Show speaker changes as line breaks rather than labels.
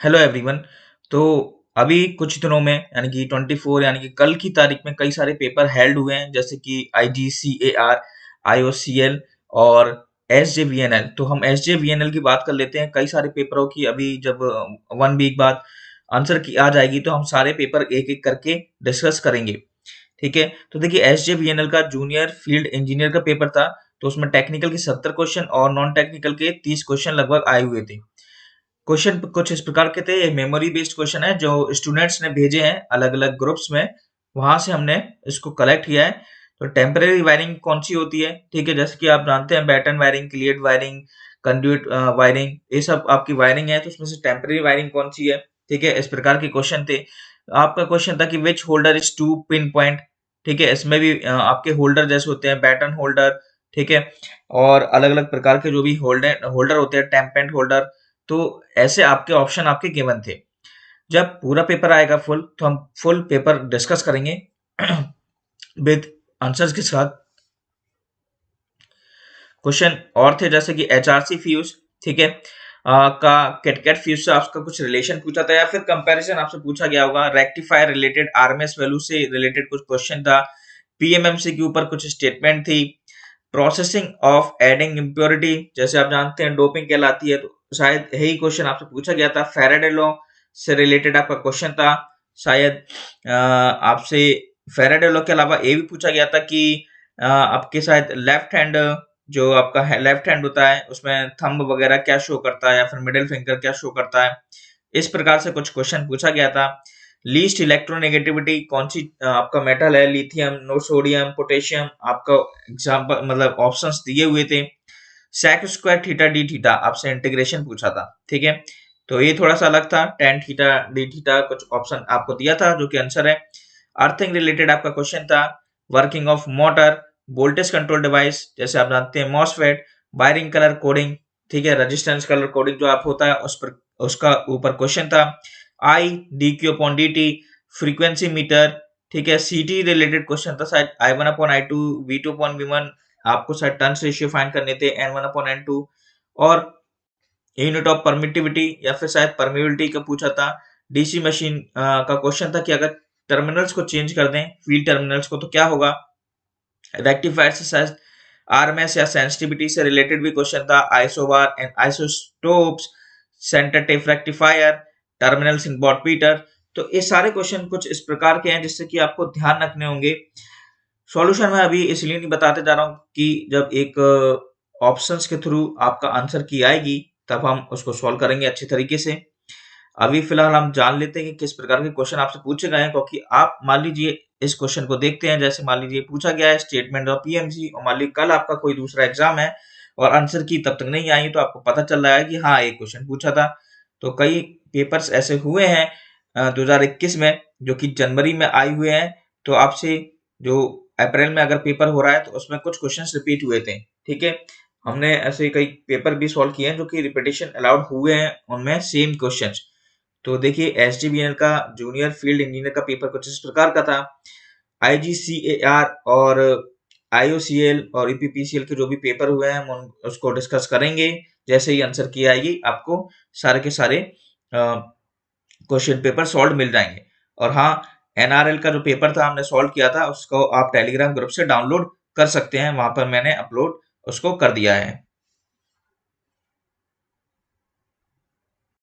Hello everyone. तो अभी कुछ दिनों में यानी कि 24 यानी कि कल की तारीख में कई सारे पेपर हेल्ड हुए हैं, जैसे कि IGCAR, IOCL और SJVNL। तो हम SJVNL की बात कर लेते हैं। कई सारे पेपरों की अभी जब 1 वीक बाद आंसर की आ जाएगी तो हम सारे पेपर एक एक करके डिस्कस करेंगे। ठीक है, तो देखिए SJVNL का जूनियर फील्ड इंजीनियर का पेपर था। तो उसमें टेक्निकल के 70 क्वेश्चन और नॉन टेक्निकल के 30 क्वेश्चन लगभग आए हुए थे। क्वेश्चन कुछ इस प्रकार के थे। ये मेमोरी बेस्ड क्वेश्चन है जो स्टूडेंट्स ने भेजे हैं अलग अलग ग्रुप्स में, वहां से हमने इसको कलेक्ट किया है। तो टेम्परेरी वायरिंग कौन सी होती है, ठीक है, जैसे कि आप जानते हैं batten wiring, cleat wiring, conduit wiring, ये सब आपकी वायरिंग है। तो उसमें से टेम्परेरी वायरिंग कौन सी है, ठीक है, इस प्रकार के क्वेश्चन थे। आपका क्वेश्चन था कि which holder is two pin point. ठीक है, इसमें भी आपके होल्डर जैसे होते हैं बैटन होल्डर, ठीक है, और अलग अलग प्रकार के जो भी होल्डर होल्डर होते हैं, टेम्पेंट होल्डर। तो ऐसे आपके ऑप्शन आपके गिवन थे। जब पूरा पेपर आएगा फुल, तो हम फुल पेपर डिस्कस करेंगे विद आंसर्स के साथ। क्वेश्चन और थे जैसे कि HRC फ्यूज, ठीक है, का कैटकैट फ्यूज से आपका कुछ रिलेशन पूछा था या फिर कंपैरिजन आपसे पूछा गया होगा। रेक्टिफायर रिलेटेड RMS वैल्यू से रिलेटेड कुछ क्वेश्चन था। PMMC के ऊपर कुछ स्टेटमेंट थी। प्रोसेसिंग ऑफ एडिंग इम्प्योरिटी, जैसे आप जानते हैं डोपिंग कहलाती है, तो शायद यही क्वेश्चन आपसे पूछा गया था। फैराडे लॉ से रिलेटेड आपका क्वेश्चन था। शायद आपसे फैराडे लॉ के अलावा ये भी पूछा गया था कि आपके शायद लेफ्ट हैंड, जो आपका लेफ्ट हैंड होता है उसमें थंब वगैरह क्या शो करता है या फिर मिडिल फिंगर क्या शो करता है। इस प्रकार से कुछ क्वेश्चन पूछा गया था। लीस्ट इलेक्ट्रोनेगेटिविटी कौन सी आपका मेटल है, लिथियम, नो सोडियम, पोटेशियम, आपका एग्जाम्पल मतलब ऑप्शंस दिए हुए थे। sec square theta D theta आपसे इंटीग्रेशन पूछा था, ठीक है, तो ये थोड़ा सा अलग था। tan थीटा डी थीटा कुछ ऑप्शन आपको दिया था जो कि आंसर है। अर्थिंग रिलेटेड आपका क्वेश्चन था। Working of motor, voltage control device, जैसे आप जानते हैं मॉसफेट, वायरिंग कलर कोडिंग, ठीक है, रेजिस्टेंस कलर कोडिंग जो आप होता है उस पर उसका ऊपर क्वेश्चन था। I D Q upon D T, frequency meter, ठीक है, सीटी रिलेटेड क्वेश्चन था शायद। I1 upon I2, V2 upon V1, आपको शायद टर्न्स रेशियो फाइंड करने थे, N1 अपॉन N2, और यूनिट ऑफ परमिटिविटी या फिर शायद परमिबिलिटी का पूछा था। डीसी मशीन का क्वेश्चन था कि अगर टर्मिनल्स को चेंज कर दें, फील्ड टर्मिनल्स को, तो क्या होगा। रेक्टिफायर से शायद आरएमएस या सेंसिटिविटी से रिलेटेड भी क्वेश्चन था। Isobar and isotopes, centre tap rectifier, terminals in watt meter. तो ये सारे क्वेश्चन कुछ इस प्रकार के हैं जिससे कि आपको ध्यान रखने होंगे। सॉल्यूशन मैं अभी इसलिए नहीं बताते जा रहा हूँ कि जब एक ऑप्शंस के थ्रू आपका आंसर की आएगी तब हम उसको सॉल्व करेंगे अच्छे तरीके से। अभी फिलहाल हम जान लेते हैं कि किस प्रकार के क्वेश्चन आपसे पूछे गए हैं, क्योंकि आप मान लीजिए इस क्वेश्चन को देखते हैं, जैसे मान लीजिए पूछा गया है स्टेटमेंट ऑफ पीएमसी, और मान लीजिए कल आपका कोई दूसरा एग्जाम है और आंसर की तब तक नहीं आई, तो आपको पता चल रहा है कि हाँ एक क्वेश्चन पूछा था। तो कई पेपर्स ऐसे हुए हैं 2021 में जो कि जनवरी में आए हुए हैं। तो आपसे जो अप्रैल में अगर पेपर हो रहा है तो उसमें कुछ क्वेश्चन रिपीट हुए थे, ठीक है। हमने ऐसे कई पेपर भी सॉल्व किए हैं जो कि रिपीटेशन अलाउड हुए हैं उनमें सेम क्वेश्चंस। तो देखिए एसडीबीएल का जूनियर फील्ड इंजीनियर का पेपर कुछ इस प्रकार का था। आईजीसीएआर और आईओसीएल और ईपीपीसीएल के जो भी पेपर हुए हैं हम उसको डिस्कस करेंगे। जैसे ही आंसर की आएगी आपको सारे के सारे क्वेश्चन पेपर सॉल्व मिल जाएंगे। और हाँ, एनआरएल का जो पेपर था हमने सॉल्व किया था उसको आप टेलीग्राम ग्रुप से डाउनलोड कर सकते हैं, वहां पर मैंने अपलोड उसको कर दिया है।